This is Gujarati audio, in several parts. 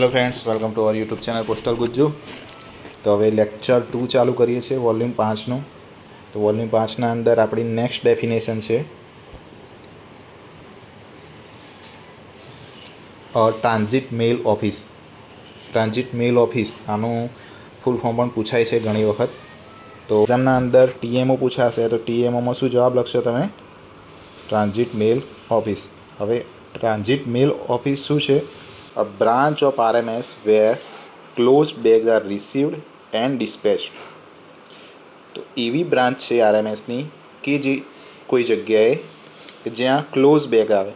Hello friends, welcome to our YouTube channel postal Gujju. तो हवे लेक्चर 2 चालू करिए छे वॉल्यूम 5 નું। तो वॉल्यूम 5 ના અંદર આપણી નેક્સ્ટ ડેફિનેશન છે ટ્રાન્ઝિટ મેલ ઓફિસ। ટ્રાન્ઝિટ મેલ ઓફિસ આનું ફૂલ ફોર્મ પણ પૂછાય છે ઘણી વખત। તો એક્ઝામના અંદર ટીએમઓ પૂછાશે તો ટીએમઓમાં શું જવાબ લખશો તમે? ટ્રાન્ઝિટ મેલ ઓફિસ। હવે ટ્રાન્ઝિટ મેલ ઓફિસ શું છે? A branch of RMS where closed bags are received and dispatched। તો એવી બ્રાન્ચ છે આરએમએસની કે જે કોઈ જગ્યાએ જ્યાં ક્લોઝ બેગ આવે,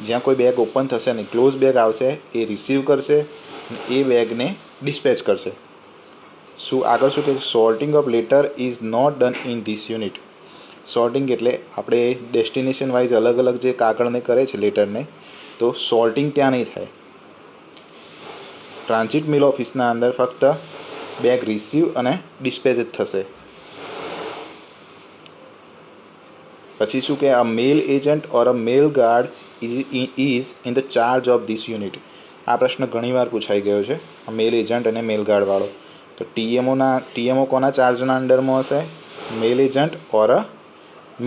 જ્યાં કોઈ બેગ ઓપન થશે નહીં, ક્લોઝ બેગ આવશે, એ રિસીવ કરશે અને એ બેગને ડિસ્પેચ કરશે। શું આગળ શું કે sorting of letter is not done in this unit. Sorting એટલે આપણે ડેસ્ટિનેશન વાઇઝ અલગ અલગ જે કાગળને કરે છે લેટરને, તો સોર્ટિંગ ત્યાં નહીં થાય। ટ્રાન્ઝિટ મેલ ઓફિસના અંદર ફક્ત બેગ રિસીવ અને ડિસ્પેચ જ થશે। પછી શું કે આ mail agent or a mail guard is in the charge of this unit. આ પ્રશ્ન ઘણીવાર પૂછાઈ ગયો છે, આ મેલ એજન્ટ અને મેલ ગાર્ડવાળો। તો ટીએમઓ કોના ચાર્જના અંડરમાં હશે? મેલ agent or a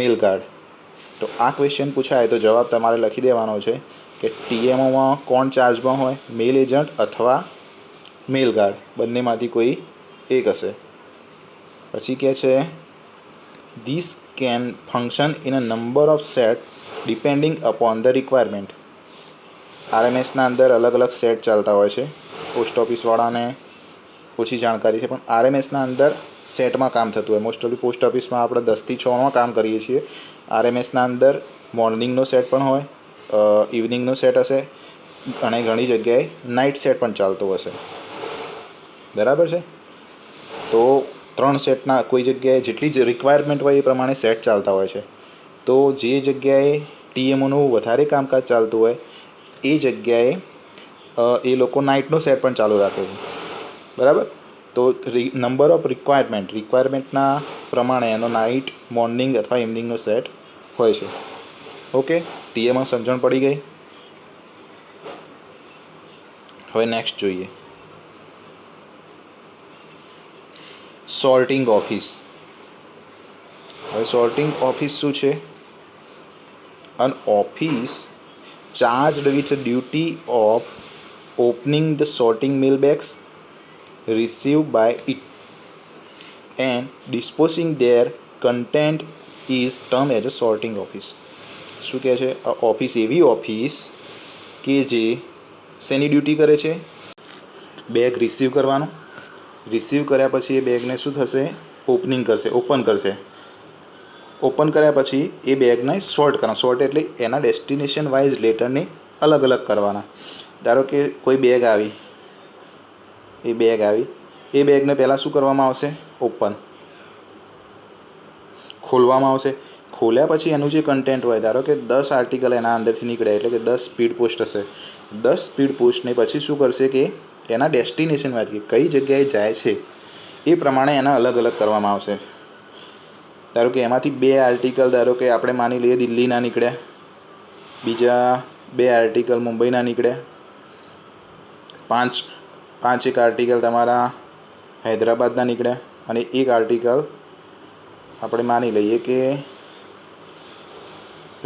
mail guard. તો આ ક્વેશ્ચન પૂછાય તો જવાબ તમારે લખી દેવાનો છે કે ટીએમઓમાં કોણ ચાર્જમાં હોય? મેલ એજન્ટ અથવા મેલ ગાર્ડ, બંનેમાંથી કોઈ એક હશે। પછી કહે છે this can function in a number of set depending upon the requirement. આરએમએસના અંદર અલગ અલગ સેટ ચાલતા હોય છે। પોસ્ટ ઓફિસવાળાને ઓછી જાણકારી છે, પણ આરએમએસના અંદર સેટમાં કામ થતું હોય। મોસ્ટ ઓફલી પોસ્ટ ઓફિસમાં આપણે 10 થી 6માં કામ કરીએ છીએ। આરએમએસના અંદર મોર્નિંગનો સેટ પણ હોય, ઇવનિંગનો સેટ હશે અને ઘણી જગ્યાએ નાઇટ સેટ પણ ચાલતો હશે, બરાબર છે? તો 3 સેટના કોઈ જગ્યાએ જેટલી જ રિક્વાયરમેન્ટ હોય એ પ્રમાણે સેટ ચાલતા હોય છે। તો જે જગ્યાએ ટીએમઓનું વધારે કામકાજ ચાલતું હોય એ જગ્યાએ એ લોકો નાઇટનો સેટ પણ ચાલુ રાખે છે, બરાબર? તો નંબર ઓફ રિક્વાયરમેન્ટના પ્રમાણે એનો નાઇટ, મોર્નિંગ અથવા ઇવનિંગનો સેટ હોય છે। ઓકે, ટીએમઓ સમજણ પડી ગઈ? હવે નેક્સ્ટ જોઈએ સોર્ટિંગ ઓફિસ। હવે સોર્ટિંગ ઓફિસ શું છે? An office charged with duty of opening the sorting mail bags receive by it and disposing their content is term as a sorting office. શું કહે છે? આ ઓફિસ એવી ઓફિસ કે જે શેની ડ્યુટી કરે છે? બેગ રિસીવ કરવાનું, રિસીવ કર્યા પછી એ બેગને શું થશે? ઓપન કરશે। ઓપન કર્યા પછી એ બેગને સોર્ટ કરવાના। સોર્ટ એટલે એના ડેસ્ટિનેશન વાઇઝ લેટરને અલગ અલગ કરવાના। ધારો કે કોઈ બેગ આવી, એ બેગને પહેલાં શું કરવામાં આવશે? ખોલવામાં આવશે। ખોલ્યા પછી એનું જે કન્ટેન્ટ હોય, ધારો કે 10 આર્ટિકલ એના અંદરથી નીકળે એટલે કે 10 સ્પીડ પોસ્ટ હશે। 10 સ્પીડ પોસ્ટને પછી શું કરશે કે એના ડેસ્ટિનેશન વાઇઝ કઈ જગ્યાએ જાય છે એ પ્રમાણે એના અલગ અલગ કરવામાં આવશે। ધારો કે એમાંથી 2 આર્ટિકલ ધારો કે આપણે માની લઈએ દિલ્હીના નીકળ્યા, બીજા 2 આર્ટિકલ મુંબઈના નીકળ્યા, 5 એક આર્ટિકલ તમારા હૈદરાબાદના નીકળ્યા અને એક આર્ટિકલ આપણે માની લઈએ કે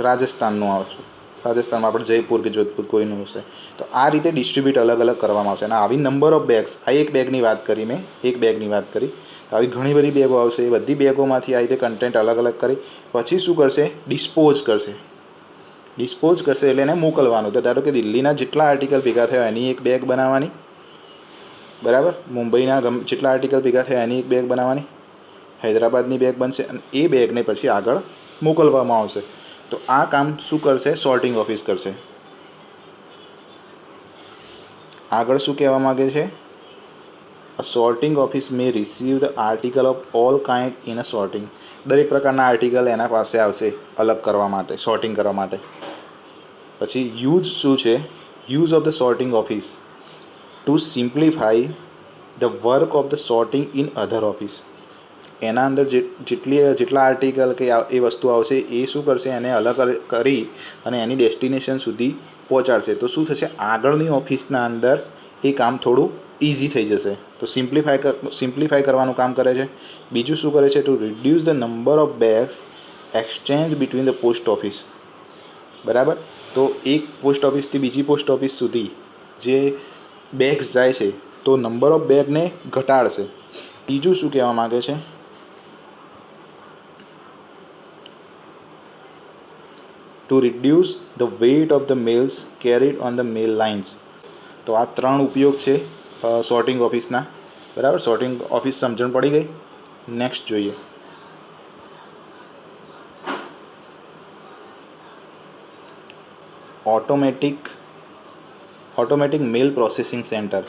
રાજસ્થાનનું આવશે। રાજસ્થાનમાં આપણે જયપુર કે જોધપુર કોઈનું હશે। તો આ રીતે ડિસ્ટ્રીબ્યુટ અલગ અલગ કરવામાં આવશે। અને આવી નંબર ઓફ બેગ્સ, આ એક બેગની વાત કરી મેં, એક બેગની વાત કરી, તો આવી ઘણી બધી બેગો આવશે। એ બધી બેગોમાંથી આ રીતે કન્ટેન્ટ અલગ અલગ કરી પછી શું કરશે? ડિસ્પોઝ કરશે એટલે એને મોકલવાનું। તો ધારો કે દિલ્હીના જેટલા આર્ટિકલ ભેગા થયા એની એક બેગ બનાવવાની, બરાબર? મુંબઈના જેટલા આર્ટિકલ ભેગા થયા એની એક બેગ બનાવવાની, હૈદરાબાદની બેગ બનશે અને એ બેગને પછી આગળ મોકલવામાં આવશે। તો આ કામ શું કરશે? સોર્ટિંગ ઓફિસ કરશે। આગળ શું કહેવા માગે છે? A sorting office may receive the article of all kind in a sorting. દરેક પ્રકારના આર્ટિકલ એના પાસે આવશે અલગ કરવા માટે, સોર્ટિંગ કરવા માટે। પછી યુઝ શું છે? Use of the sorting office to simplify the work of the sorting in other office. એના અંદર જેટલા આર્ટિકલ કે એ વસ્તુ આવશે એ શું કરશે? એને અલગ કરી અને એની ડેસ્ટિનેશન સુધી પહોંચાડશે। તો શું થશે? આગળની ઓફિસના અંદર એ કામ થોડું ઇઝી થઈ જશે. તો સિમ્પ્લિફાય કરવાનું કામ કરે છે. બીજું શું કરે છે? To reduce the number of bags exchange between the post office. બરાબર. તો એક પોસ્ટ ઓફિસથી બીજી પોસ્ટ ઓફિસ સુધી જે બેગ્સ જાય છે તો નંબર ઓફ બેગને ઘટાડશે. બીજું શું કહેવા માગે છે? To reduce the weight of the mails carried on the mail lines. તો આ 3 ઉપયોગ છે સોર્ટિંગ ઓફિસના. બરાબર. સોર્ટિંગ ઓફિસ સમજણ પડી ગઈ. નેક્સ્ટ જોઈએ. Automatic mail processing centre.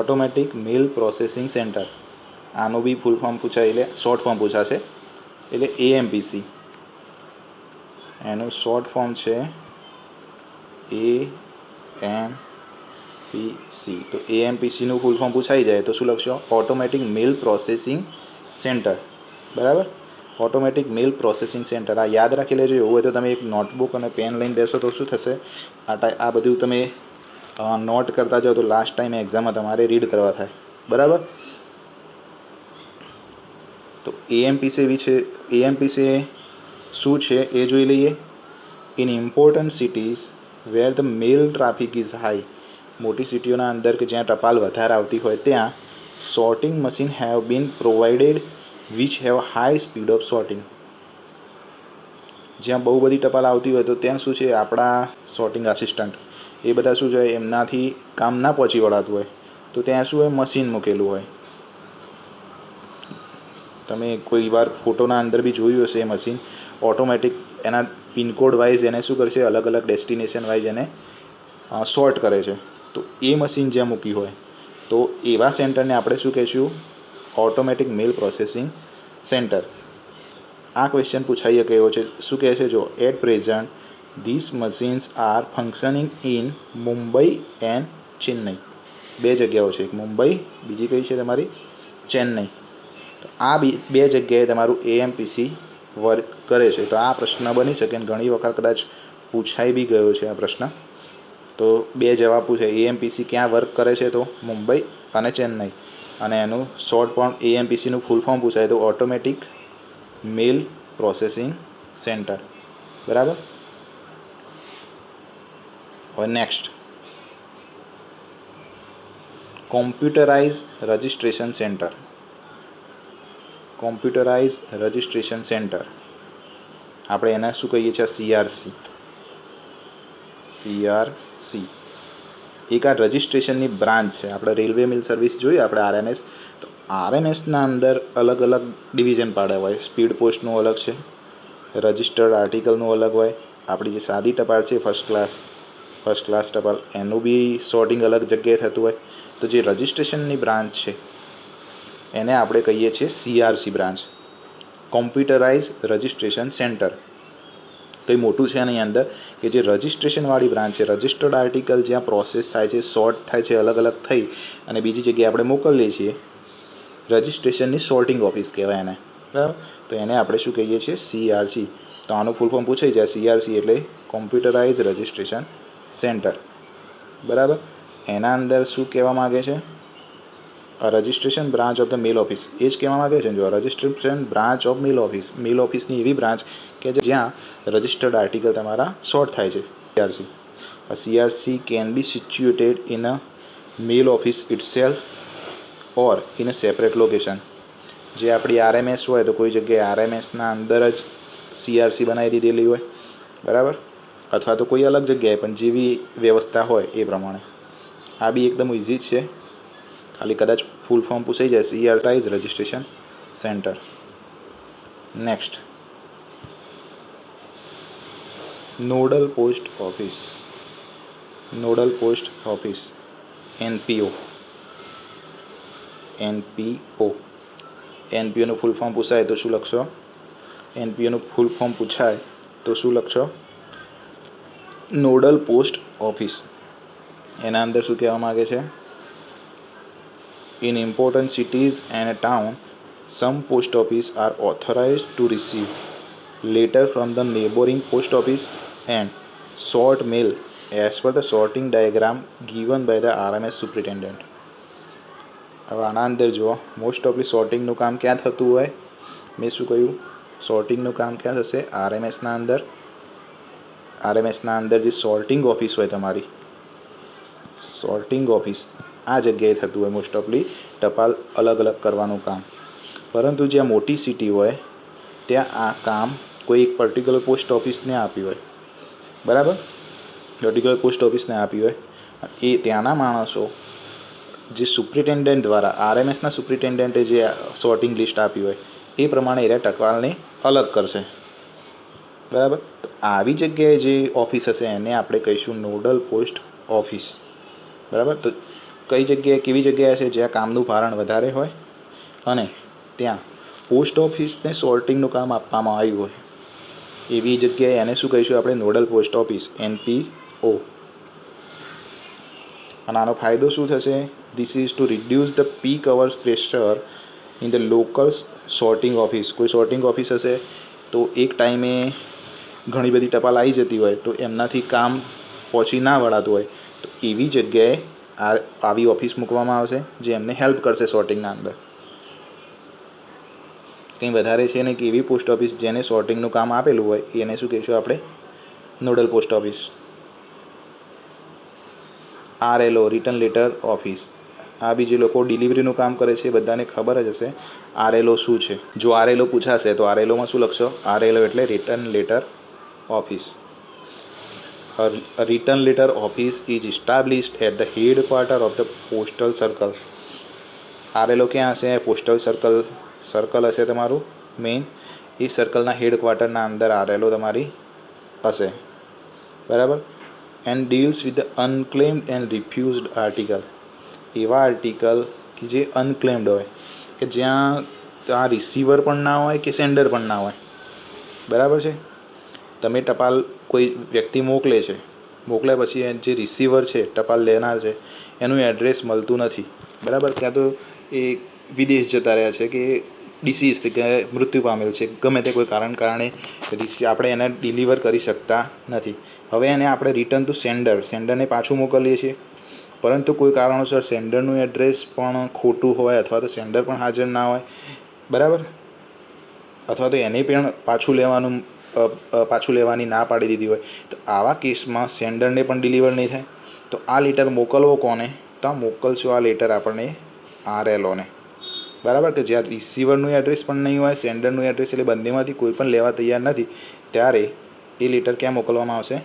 Automatic mail processing centre, આનું બી ફૂલ ફોર્મ પૂછાય, એટલે શોર્ટ ફોર્મ પૂછાશે. એટલે AMPC, એનું શોર્ટ ફોર્મ છે AMPC. તો AMPCનું ફૂલ ફોર્મ પૂછાઈ જાય તો શું લખશો? Automatic mail processing centre. બરાબર. Automatic mail processing centre. આ યાદ રાખી લેજો. એવું હોય તો તમે એક નોટબુક અને પેન લઈને બેસો તો શું થશે? આ બધું તમે નોટ કરતા જાઓ તો લાસ્ટ ટાઈમ એક્ઝામમાં તમારે રીડ કરવા થાય. બરાબર. તો AMPC શું છે એ જોઈ લઈએ. In important cities where the mail traffic is high. મોટી સિટીઓના અંદર કે જ્યાં ટપાલ વધારે આવતી હોય ત્યાં sorting machine have been provided which have high speed of sorting. જ્યાં બહુ બધી ટપાલ આવતી હોય તો ત્યાં શું છે, આપણા સોર્ટિંગ આસિસ્ટન્ટ એ બધા શું છે, એમનાથી કામ ના પહોંચી વળાતું હોય તો ત્યાં શું હોય, મશીન મૂકેલું હોય. તમે કોઈ વાર ફોટોના અંદર બી જોયું હશે. એ મશીન ઓટોમેટિક એના પિનકોડ વાઇઝ એને શું કરશે, અલગ અલગ ડેસ્ટિનેશન વાઇઝ એને સોર્ટ કરે છે. તો એ મશીન જ્યાં મૂકી હોય તો એવા સેન્ટરને આપણે શું કહીશું? Automatic mail processing centre. આ ક્વેશ્ચન પૂછાઈ શકે એવો છે. શું કહે છે? જો at present these machines are functioning in Mumbai and Chennai. 2 જગ્યાઓ છે, એક મુંબઈ, બીજી કઈ છે તમારી? ચેન્નઈ. તો આ બે જગ્યાએ તમારું AMPC વર્ક કરે છે. તો આ પ્રશ્ન બની શકે અને ઘણી વખત કદાચ પૂછાઈ બી ગયો છે આ પ્રશ્ન. તો 2 જવાબ પૂછે. AMPC ક્યાં વર્ક કરે છે? તો મુંબઈ અને ચેન્નઈ. અને એનું શોર્ટ ફોર્મ AMPCનું ફૂલ ફોર્મ પૂછાય તો ઓટોમેટિક મેલ પ્રોસેસિંગ સેન્ટર. બરાબર. હવે next, computerise registration centre. Computerise registration centre, આપણે એને શું કહીએ છીએ? CRC. એક આ રજિસ્ટ્રેશનની બ્રાન્ચ છે. આપણે રેલવે મિલ સર્વિસ જોઈએ, આપણે RMS. તો RMSના અંદર અલગ અલગ ડિવિઝન પાડ્યા હોય. સ્પીડ પોસ્ટનું અલગ છે, રજિસ્ટર્ડ આર્ટિકલનું અલગ હોય. આપણી જે સાદી ટપાલ છે ફર્સ્ટ ક્લાસ ટપાલ, એનું બી સોર્ટિંગ અલગ જગ્યાએ થતું હોય. તો જે રજિસ્ટ્રેશનની બ્રાન્ચ છે એને આપણે કહીએ છીએ CRC branch, computerise registration centre. કંઈ મોટું છે એની અંદર કે જે રજિસ્ટ્રેશનવાળી બ્રાન્ચ છે, રજિસ્ટર્ડ આર્ટિકલ જ્યાં પ્રોસેસ થાય છે, સોર્ટ થાય છે, અલગ અલગ થઈ અને બીજી જગ્યાએ આપણે મોકલીએ છીએ, રજિસ્ટ્રેશનની સોર્ટિંગ ઓફિસ કહેવાય એને. બરાબર. તો એને આપણે શું કહીએ છીએ? CRC. તો આનું ફૂલ ફોર્મ પૂછાઈ જાય. CRC એટલે કોમ્પ્યુટરાઇઝ રજિસ્ટ્રેશન સેન્ટર. બરાબર. એના અંદર શું કહેવા માગે છે? Registration branch of the mail office. એ જ કહેવા માગે છે. જો registration branch of mail office, mail ઓફિસની એવી બ્રાન્ચ કે જ્યાં રજિસ્ટર્ડ આર્ટિકલ તમારા સોર્ટ થાય છે. CRC can be situated in a mail office itself or in a separate location. જે આપણી RMS હોય તો કોઈ જગ્યાએ RMSના અંદર જ CRC બનાવી દીધેલી હોય. બરાબર. અથવા તો કોઈ અલગ જગ્યાએ પણ જેવી વ્યવસ્થા હોય એ પ્રમાણે. આ બી એકદમ ઇઝી છે. ખાલી કદાચ ફૂલ ફોર્મ પૂછાઈ જાય. CRC registration centre. Next, nodal post office. Nodal post office, NPO. NPOનું ફૂલ ફોર્મ પૂછાય તો શું લખશો? NPOનું ફૂલ ફોર્મ પૂછાય તો શું લખશો? Nodal post office. એના અંદર શું કહેવા માગે છે? In important cities and a town, some post office are authorized to receive letter from the neighboring post office and sort mail as per the sorting diagram given by the RMS superintendent. હવે આના અંદર જુઓ, મોસ્ટ ઓફલી સોર્ટિંગનું કામ ક્યાં થતું હોય? મેં શું કહ્યું? સોર્ટિંગનું કામ ક્યાં થશે? RMSના અંદર. RMSના અંદર જે સોર્ટિંગ ઓફિસ હોય તમારી, સોર્ટિંગ ઓફિસ આ જગ્યાએ થતું હોય મોસ્ટ ઓફલી ટપાલ અલગ અલગ કરવાનું કામ. પરંતુ જ્યાં મોટી સિટી હોય ત્યાં આ કામ કોઈ એક પર્ટિક્યુલર પોસ્ટ ઓફિસને આપ્યું હોય, બરાબર? પર્ટિક્યુલર પોસ્ટ ઓફિસને આપ્યું હોય, એ ત્યાંના માણસો જે સુપ્રિન્ટેન્ડન્ટ દ્વારા RMSના સુપ્રિન્ટેન્ડન્ટે જે સોર્ટિંગ લિસ્ટ આપ્યું હોય એ પ્રમાણે એ ટપાલને અલગ કરશે, બરાબર? તો આવી જગ્યાએ જે ઓફિસ હશે એને આપણે કહીશું નોડલ પોસ્ટ ઓફિસ, બરાબર? તો કઈ જગ્યાએ, કેવી જગ્યાએ છે? જ્યાં કામનું ભારણ વધારે હોય અને ત્યાં પોસ્ટ ઓફિસને સોર્ટિંગનું કામ આપવામાં આવ્યું હોય, એવી જગ્યાએ એને શું કહીશું આપણે? Nodal post office, NPO. અને આનો ફાયદો શું થશે? This is two reduce the peak hours pressure in the local sorting office. કોઈ સોર્ટિંગ ઓફિસ હશે તો એક ટાઈમે ઘણી બધી ટપાલ આવી જતી હોય તો એમનાથી કામ પહોંચી ના વળાતું હોય, તો એવી જગ્યાએ આવી ઓફિસ મૂકવામાં આવશે જે એમને હેલ્પ કરશે સોર્ટિંગના અંદર. કંઈ વધારે છે ને કે એવી પોસ્ટ ઓફિસ જેને સોર્ટિંગનું કામ આપેલું હોય એને શું કહીશું આપણે? Nodal post office. RLO, return letter office. આ બી જે લોકો ડિલિવરીનું કામ કરે છે એ બધાને ખબર જ હશે RLO શું છે. જો RLO પૂછાશે તો RLOમાં શું લખશો? RLO એટલે return letter office. A return letter office is established at the headquarter of the postal circle. RLO ક્યાં હશે? પોસ્ટલ સર્કલ હશે તમારું મેઇન. એ સર્કલના હેડક્વાર્ટરના અંદર RLO તમારી હશે, બરાબર? And deals with the unclaimed and refused article. એવા આર્ટિકલ કે જે અનક્લેમ્ડ હોય, કે જ્યાં આ રિસીવર પણ ના હોય કે સેન્ડર પણ ના હોય, બરાબર છે? તમે ટપાલ કોઈ વ્યક્તિ મોકલે પછી જે રિસીવર છે, ટપાલ લેનાર છે, એનું એડ્રેસ મળતું નથી, બરાબર? ક્યાં તો એ વિદેશ જતા રહ્યા છે, કે ડિસીઝ કે મૃત્યુ પામેલ છે, ગમે તે કોઈ કારણે આપણે એને ડિલિવર કરી શકતા નથી. હવે એને આપણે રિટર્ન ટુ સેન્ડરને પાછું મોકલીએ છીએ, પરંતુ કોઈ કારણોસર સેન્ડરનું એડ્રેસ પણ ખોટું હોય અથવા તો સેન્ડર પણ હાજર ના હોય, બરાબર? અથવા તો એને પણ પાછું લેવાની ના પાડી દીધી હોય, તો આવા કેસમાં સેન્ડરને પણ ડિલિવર નહીં થાય. તો આ લેટર મોકલવો કોને? તો મોકલશો આ લેટર આપણને RLOને, બરાબર? કે જ્યાં રિસીવરનું એડ્રેસ પણ નહીં હોય, સેન્ડરનું એડ્રેસ, એટલે બંનેમાંથી કોઈ પણ લેવા તૈયાર નથી, ત્યારે એ લેટર ક્યાં મોકલવામાં આવશે?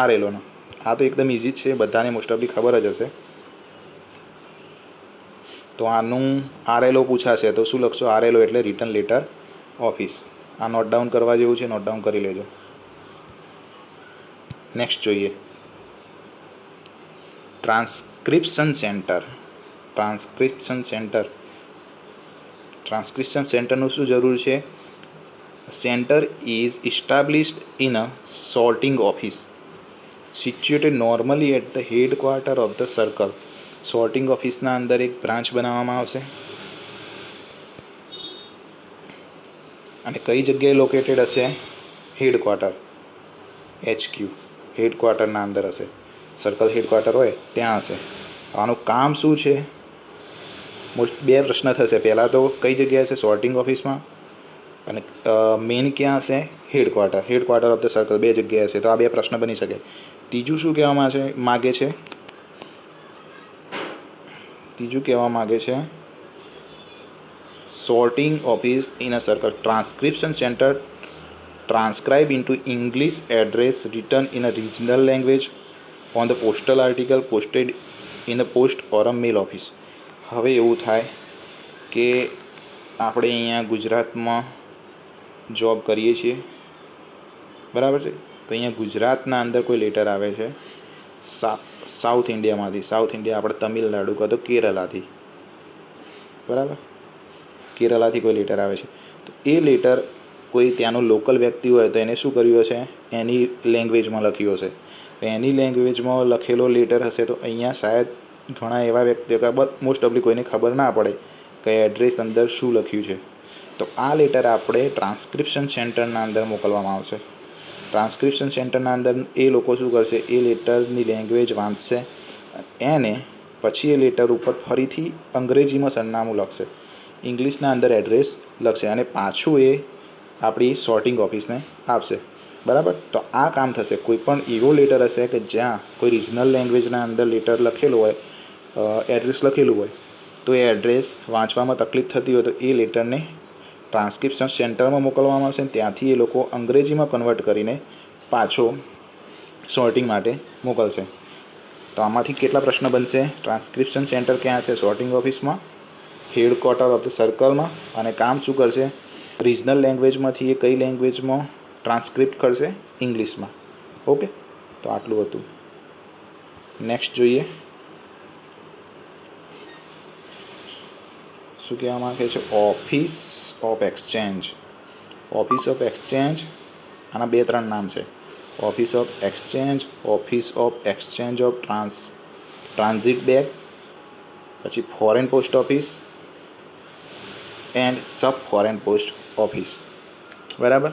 RLOનો. આ તો એકદમ ઇઝી જ છે, બધાને મોસ્ટ ઓફલી ખબર જ હશે. તો આનું RLO પૂછાશે તો શું લખશો? RLO એટલે રિટર્ન લેટર ઓફિસ. આ નોટ ડાઉન કરવા જેવું છે, નોટ ડાઉન કરી લેજો. નેક્સ્ટ જોઈએ, ટ્રાન્સક્રિપ્શન સેન્ટરનું શું જરૂર છે? Centre is established in a sorting office situated normally at the headquarter of the circle. Sorting ઓફિસના અંદર એક બ્રાન્ચ બનાવવામાં આવશે અને કઈ જગ્યાએ લોકેટેડ હશે? હેડક્વાર્ટર, HQ, હેડક્વાર્ટરના અંદર હશે. સર્કલ હેડક્વાર્ટર હોય ત્યાં હશે. આનું કામ શું છે? બે પ્રશ્ન થશે. પહેલાં તો કઈ જગ્યાએ છે? સોર્ટિંગ ઓફિસમાં. અને મેઇન ક્યાં હશે? Headquarter of the circle. બે જગ્યાએ હશે. તો આ બે પ્રશ્ન બની શકે. ત્રીજું શું કહેવા માગે છે? sorting office in a circle. Transcription center transcribe into English address written in a regional language on the postal article posted in a post or a mail office. હવે એવું થાય કે આપણે અહીંયા ગુજરાતમાં જોબ કરીએ છીએ, બરાબર છે? તો અહીંયા ગુજરાતના અંદર કોઈ લેટર આવે છે સાઉથ ઇન્ડિયામાંથી. સાઉથ ઇન્ડિયા આપણે તમિલનાડુ કાં તો કેરલાથી, બરાબર? કેરલાથી કોઈ લેટર આવે છે, તો એ લેટર કોઈ ત્યાંનો લોકલ વ્યક્તિ હોય તો એને શું કર્યું હશે? એની લેંગ્વેજમાં લખ્યું હશે. એની લેંગ્વેજમાં લખેલો લેટર હશે તો અહીંયા શાયદ ઘણા એવા વ્યક્તિઓ કે મોસ્ટ ઓફલી કોઈને ખબર ના પડે કે એડ્રેસ અંદર શું લખ્યું છે. તો આ લેટર આપણે ટ્રાન્સક્રિપ્શન સેન્ટરના અંદર મોકલવામાં આવશે. ટ્રાન્સક્રિપ્શન સેન્ટરના અંદર એ લોકો શું કરશે, એ લેટરની લેંગ્વેજ વાંચશે, એને પછી એ લેટર ઉપર ફરીથી અંગ્રેજીમાં સરનામું લખશે, ઇંગ્લિશના અંદર એડ્રેસ લખશે અને પાછું એ આપણી સોર્ટિંગ ઓફિસને આપશે. બરાબર. તો આ કામ થશે. કોઈ પણ એવો લેટર હશે કે જ્યાં કોઈ રિજનલ લેંગ્વેજના અંદર લેટર લખેલું હોય, એડ્રેસ લખેલું હોય, તો એ એડ્રેસ વાંચવામાં તકલીફ થતી હોય તો એ લેટરને ટ્રાન્સક્રિપ્શન સેન્ટરમાં મોકલવામાં આવશે. ત્યાંથી એ લોકો અંગ્રેજીમાં કન્વર્ટ કરીને પાછો સોર્ટિંગ માટે મોકલશે. તો આમાંથી કેટલા પ્રશ્ન બનશે? ટ્રાન્સક્રિપ્શન સેન્ટર ક્યાં છે? સોર્ટિંગ ઓફિસમાં, હેડક્વાર્ટર ઓફ ધ સર્કલમાં. અને કામ શું કરશે? રિજનલ લેંગ્વેજમાંથી એ કઈ લેંગ્વેજમાં ટ્રાન્સક્રિપ્ટ કરશે? ઇંગ્લિશમાં. ઓકે, તો આટલું હતું. નેક્સ્ટ જોઈએ શું કહેવા માંગે છે. Office of exchange. Office of exchange, આના 2-3 નામ છે. Office of exchange, office of exchange of transit bag, પછી foreign post office and sub foreign post office. બરાબર.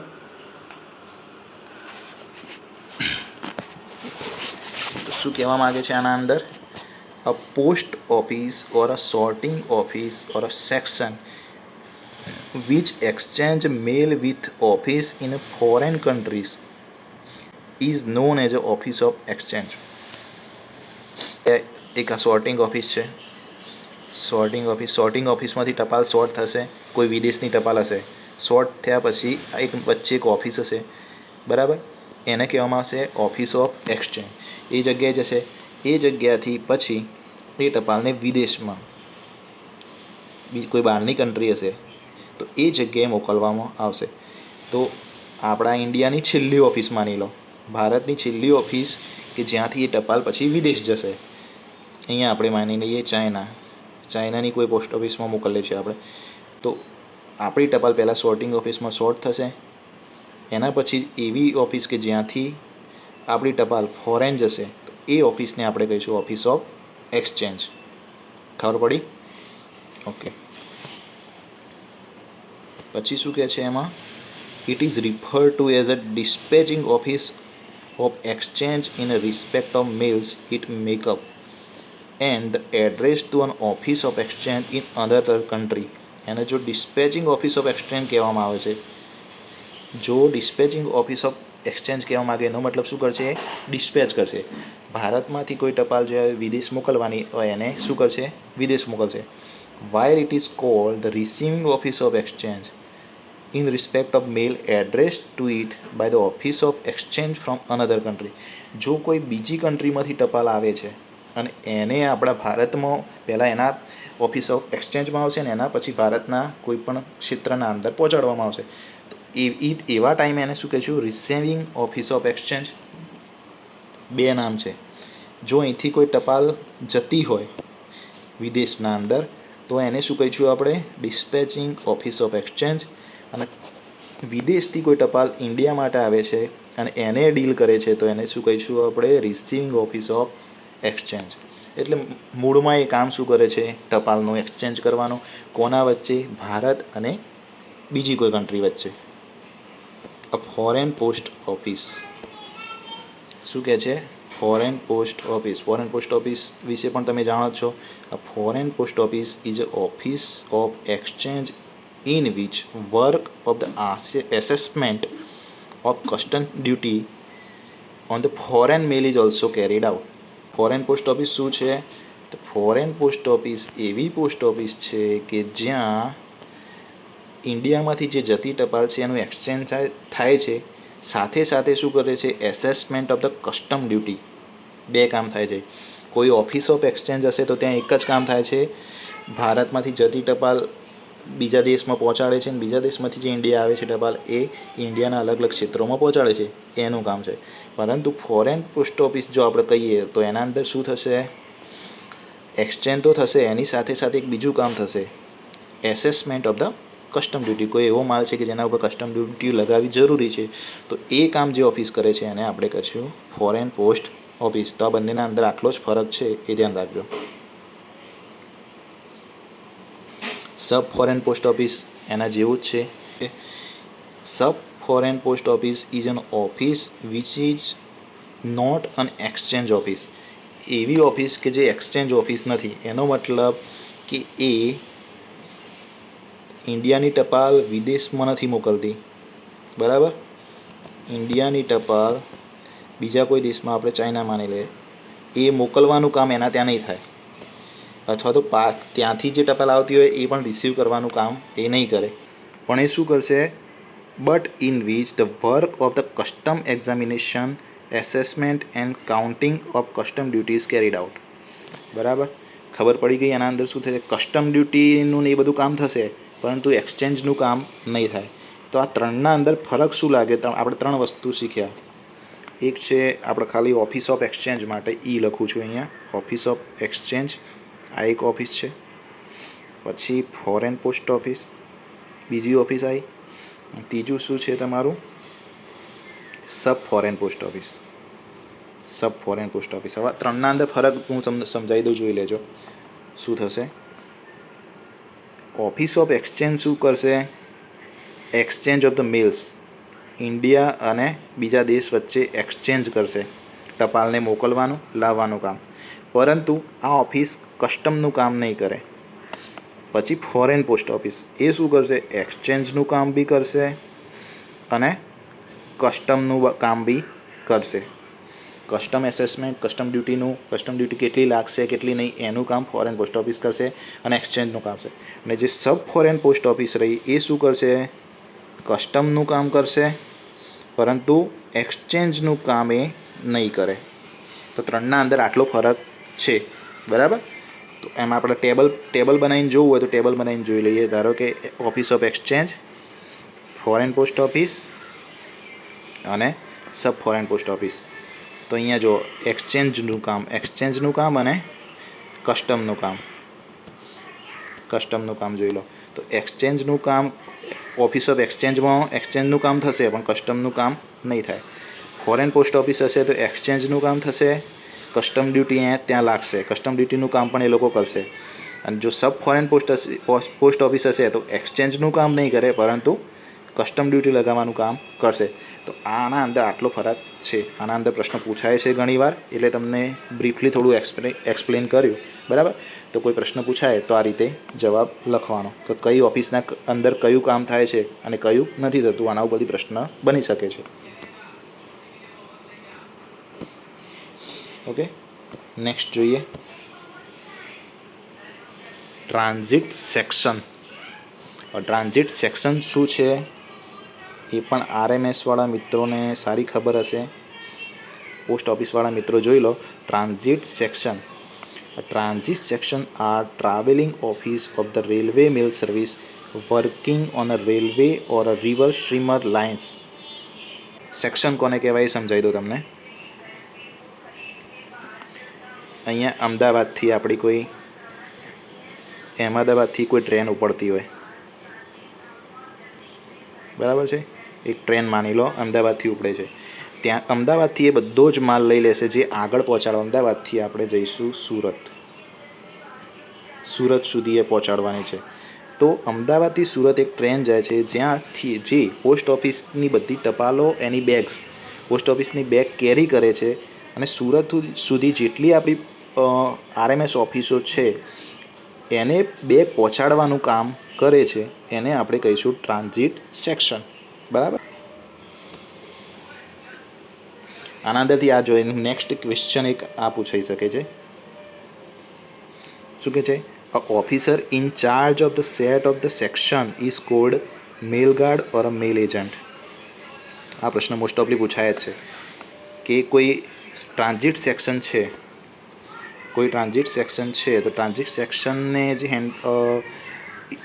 શું કહેવા માંગે છે આના અંદર? A post office or a sorting office or a section which exchange mail with office in foreign countries is known as a office of exchange. એક આ સોર્ટિંગ ઓફિસ છે. સોર્ટિંગ ઓફિસમાંથી ટપાલ સોર્ટ થશે. કોઈ વિદેશની ટપાલ હશે, સોર્ટ થયા પછી એક વચ્ચે એક ઓફિસ હશે. બરાબર. એને કહેવામાં આવશે ઓફિસ ઓફ એક્સચેન્જ. એ જગ્યાએ જશે. એ જગ્યાથી પછી એ ટપાલને વિદેશમાં, કોઈ બહારની કન્ટ્રી હશે તો એ જગ્યાએ મોકલવામાં આવશે. તો આપણા ઇન્ડિયાની છેલ્લી ઓફિસ માની લો, ભારતની છેલ્લી ઓફિસ કે જ્યાંથી એ ટપાલ પછી વિદેશ જશે. અહીંયા આપણે માની લઈએ ચાઇનાની કોઈ પોસ્ટ ઓફિસમાં મોકલીએ છીએ આપણે. તો આપણી ટપાલ પહેલાં સોર્ટિંગ ઓફિસમાં સોર્ટ થશે. એના પછી એવી ઓફિસ કે જ્યાંથી આપણી ટપાલ ફોરેન જશે તો એ ઓફિસને આપણે કહીશું ઓફિસ ઓફ એક્સચેન્જ. ખબર પડી? ઓકે. પછી શું કહે છે એમાં? It is refer to as a dispatching office of exchange in respect of mails it make up and address to an office of exchange in other country. એને જો ડિસ્પેચિંગ ઓફિસ ઓફ એક્સચેન્જ કહેવામાં આવે છે, જો ડિસ્પેચિંગ ઓફિસ ઓફ એક્સચેન્જ કહેવામાં આવે એનો મતલબ શું કરશે? ડિસ્પેચ કરશે. ભારતમાંથી કોઈ ટપાલ જો વિદેશ મોકલવાની હોય એને શું કરશે? વિદેશ મોકલશે. Where it is called the receiving office of exchange in respect of mail address to it by the office of exchange from another country. જો કોઈ બીજી કન્ટ્રીમાંથી ટપાલ આવે છે અને એને આપણા ભારતમાં પહેલાં એના ઓફિસ ઓફ એક્સચેન્જમાં આવશે ને એના પછી ભારતના કોઈ પણ ક્ષેત્રના અંદર પહોંચાડવામાં આવશે. તો એવા ટાઈમે એને શું કહીશું? Receiving office of exchange. 2 નામ છે. જો અહીંથી કોઈ ટપાલ જતી હોય વિદેશના અંદર તો એને શું કહીશું આપણે? Dispatching office of exchange. અને વિદેશથી કોઈ ટપાલ ઇન્ડિયા માટે આવે છે અને એને ડીલ કરે છે તો એને શું કહીશું આપણે? Receiving office of exchange. એટલે મૂળમાં એ કામ શું કરે છે? ટપાલનું એક્સચેન્જ કરવાનું. કોના વચ્ચે? ભારત અને બીજી કોઈ કન્ટ્રી વચ્ચે. A foreign post office. શું કહે છે? Foreign post office. Foreign post office વિશે પણ તમે જાણો છો. A foreign post office is a office of exchange in which work of the assessment of custom duty on the foreign mail is also carried out. Foreign post office શું છે? તો ફોરેન પોસ્ટ ઓફિસ એવી પોસ્ટ ઓફિસ છે કે જ્યાં ઇન્ડિયામાંથી જે જતી ટપાલ છે એનું એક્સચેન્જ થાય છે, સાથે સાથે શું કરે છે? Assessment of the custom duty. 2 કામ થાય છે. કોઈ ઓફિસ ઓફ એક્સચેન્જ હશે તો ત્યાં એક જ કામ થાય છે, ભારતમાંથી જતી ટપાલ બીજા દેશમાં પહોંચાડે છે અને બીજા દેશમાંથી જે ઇન્ડિયા આવે છે ટપાલ એ ઇન્ડિયાના અલગ અલગ ક્ષેત્રોમાં પહોંચાડે છે, એનું કામ છે. પરંતુ ફોરેન પોસ્ટ ઓફિસ જો આપણે કહીએ તો એના અંદર શું થશે? એક્સચેન્જ તો થશે, એની સાથે સાથે એક બીજું કામ થશે, assessment of the custom duty. કોઈ એવો માલ છે કે જેના ઉપર કસ્ટમ ડ્યુટી લગાવવી જરૂરી છે તો એ કામ જે ઓફિસ કરે છે એને આપણે કહીશું ફોરેન પોસ્ટ ઓફિસ. તો આ બંનેના અંદર આટલો જ ફરક છે, એ ધ્યાન રાખજો. સબ ફોરેન પોસ્ટ ઓફિસ એના જેવું જ છે. Sub foreign post office is an office which is not an exchange office. એવી ઓફિસ કે જે એક્સચેન્જ ઓફિસ નથી. એનો મતલબ કે એ ઇન્ડિયાની ટપાલ વિદેશમાં નથી મોકલતી. બરાબર. ઇન્ડિયાની ટપાલ બીજા કોઈ દેશમાં, આપણે ચાઇના માની લઈએ, એ મોકલવાનું કામ એના ત્યાં નહીં થાય. અથવા તો ત્યાંથી જે ટપાલ આવતી હોય એ પણ રિસીવ કરવાનું કામ એ નહીં કરે. પણ એ શું કરશે? But in which the work of the custom examination, assessment and counting of custom duty is carried out. બરાબર. ખબર પડી ગઈ એના અંદર શું થશે? કસ્ટમ ડ્યુટીનું ને એ બધું કામ થશે, પરંતુ એક્સચેન્જનું કામ નહીં થાય. તો આ ત્રણના અંદર ફરક શું લાગે? આપણે 3 વસ્તુ શીખ્યા. એક છે આપણે ખાલી ઓફિસ ઓફ એક્સચેન્જ માટે લખું છું અહીંયા, ઓફિસ ઓફ એક્સચેન્જ, આ એક ઓફિસ છે. પછી ફોરેન પોસ્ટ ઓફિસ, બીજી ઓફિસ આવી. ત્રીજું શું છે તમારું? સબ ફોરેન પોસ્ટ ઓફિસ. સબ ફોરેન પોસ્ટ ઓફિસ. હવે 3ના અંદર ફરક હું તમને સમજાવી દઉં, જોઈ લેજો શું થશે. ઓફિસ ઓફ એક્સચેન્જ શું કરશે? Exchange of the mails, India અને બીજા દેશ વચ્ચે એક્સચેન્જ કરશે, ટપાલને મોકલવાનું લાવવાનું કામ. પરંતુ આ ઓફિસ કસ્ટમનું કામ નહીં કરે. પછી ફોરેન પોસ્ટ ઓફિસ, એ શું કરશે? એક્સચેન્જનું કામ બી કરશે અને કસ્ટમનું કામ બી કરશે. કસ્ટમ એસેસમેન્ટ, કસ્ટમ ડ્યુટી કેટલી લાગશે કેટલી નહીં એનું કામ ફોરેન પોસ્ટ ઓફિસ કરશે અને એક્સચેન્જનું કામ છે. અને જે સબ ફોરેન પોસ્ટ ઓફિસ રહી એ શું કરશે? કસ્ટમનું કામ કરશે પરંતુ એક્સચેન્જનું કામ એ નહીં કરે. તો 3ના અંદર આટલો ફરક છે. બરાબર. તો એમાં આપણે ટેબલ બનાવીને જોવું હોય તો ટેબલ બનાવીને જોઈ લઈએ. ધારો કે office of exchange, foreign post office અને સબ ફોરેન પોસ્ટ ઓફિસ. તો અહીંયા જો એક્સચેન્જનું કામ અને કસ્ટમનું કામ જોઈ લો. તો એક્સચેન્જનું કામ ઓફિસ ઓફ એક્સચેન્જમાં એક્સચેન્જનું કામ થશે પણ કસ્ટમનું કામ નહીં થાય. ફોરેન પોસ્ટ ઓફિસ હશે તો એક્સચેન્જનું કામ થશે, કસ્ટમ ડ્યુટી ત્યાં લાગશે, કસ્ટમ ડ્યુટીનું કામ પણ એ લોકો કરશે. અને જો સબ ફોરેન પોસ્ટ ઓફિસ હશે તો એક્સચેન્જનું કામ નહીં કરે પરંતુ કસ્ટમ ડ્યુટી લગાવવાનું કામ કરશે. તો આના અંદર આટલો ફરક છે. આના અંદર પ્રશ્ન પૂછાય છે ઘણીવાર, એટલે તમને બ્રીફલી થોડું એક્સપ્લેન કર્યું. બરાબર. તો કોઈ પ્રશ્ન પૂછાય તો આ રીતે જવાબ લખવાનો કે કઈ ઓફિસના અંદર કયું કામ થાય છે અને કયું નથી થતું. આના ઉપરથી પ્રશ્ન બની શકે છે. ઓકે, નેક્સ્ટ જોઈએ ટ્રાન્ઝિટ સેક્શન. ટ્રાન્ઝિટ સેક્શન શું છે એ પણ આરએમએસવાળા મિત્રોને સારી ખબર હશે. પોસ્ટ ઓફિસવાળા મિત્રો જોઈ લો. Transit section. Transit section are travelling office of the railway mail service working on a railway or a river streamer lines. Section કોને કહેવાય એ સમજાવી દો તમને. અહીંયા અમદાવાદથી કોઈ ટ્રેન ઉપડતી હોય. બરાબર છે. એક ટ્રેન માની લો અમદાવાદથી ઉપડે છે. ત્યાં અમદાવાદથી એ બધો જ માલ લઈ લેશે જે આગળ પહોંચાડો. અમદાવાદથી આપણે જઈશું સુરત સુધી એ પહોંચાડવાની છે. તો અમદાવાદથી સુરત એક ટ્રેન જાય છે જ્યાંથી જે પોસ્ટ ઓફિસની બધી ટપાલો એની બેગ્સ પોસ્ટ ઓફિસની બેગ કેરી કરે છે અને સુરત સુધી જેટલી આપણી આરએમએસ ઓફિસો છે એને બેગ પહોંચાડવાનું કામ કરે છે. એને આપણે કહીશું ટ્રાન્ઝિટ સેક્શન. બરાબર. આના અંદરથી આ જોઈએ. નેક્સ્ટ ક્વેશ્ચન એક આ પૂછાઈ શકે છે. શું કહે છે? A officer in charge of the set of the section is called mail guard or a mail agent. આ પ્રશ્ન મોસ્ટ ઓફલી પૂછાય જ છે કે કોઈ ટ્રાન્ઝિટ સેક્શન છે તો ટ્રાન્ઝિટ સેક્શનને જે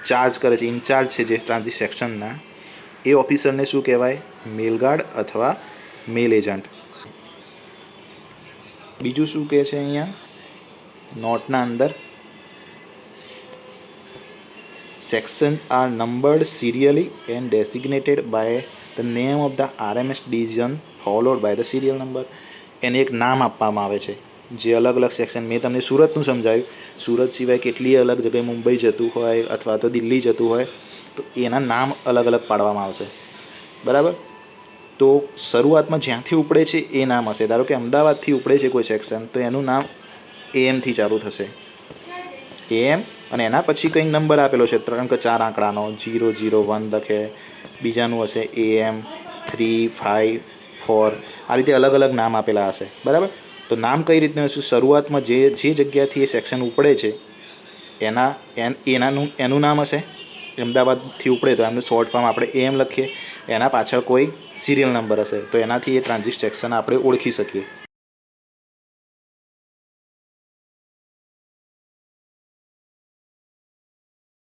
ચાર્જ કરે છે, ઇન્ચાર્જ છે જે ટ્રાન્ઝિટ સેક્શનના, એ ઓફિસરને શું કહેવાય? મેલ ગાર્ડ અથવા મેલ એજન્ટ. બીજું શું કહે છે અહીંયા નોટના અંદર? Sections are numbered serially and designated by the name of the RMS division followed by the serial number. એને એક નામ આપવામાં આવે છે જે અલગ અલગ સેક્શન. મેં તમને સુરતનું સમજાવ્યું. સુરત સિવાય કેટલી અલગ જગ્યાએ મુંબઈ જતું હોય અથવા તો દિલ્હી જતું હોય તો એના નામ અલગ અલગ પાડવામાં આવશે. બરાબર. તો શરૂઆતમાં જ્યાંથી ઉપડે છે એ નામ હશે. ધારો કે અમદાવાદથી ઉપડે છે કોઈ સેક્શન, તો એનું નામ AM થી ચાલુ થશે, AM, અને એના પછી કંઈક નંબર આપેલો છે 3 કે 4 આંકડાનો, 001 લખે, બીજાનું હશે AM 3 5 4, આ રીતે અલગ અલગ નામ આપેલા હશે. બરાબર. તો નામ કઈ રીતનું હશે? શરૂઆતમાં જે જગ્યાથી એ સેક્શન ઉપડે છે એનું નામ હશે. અમદાવાદથી ઉપડે તો એમનું શોર્ટ ફોર્મ આપણે AM લખીએ. એના પાછળ કોઈ સિરિયલ નંબર હશે, તો એનાથી એ ટ્રાન્ઝિટ સેક્શન આપણે ઓળખી શકીએ.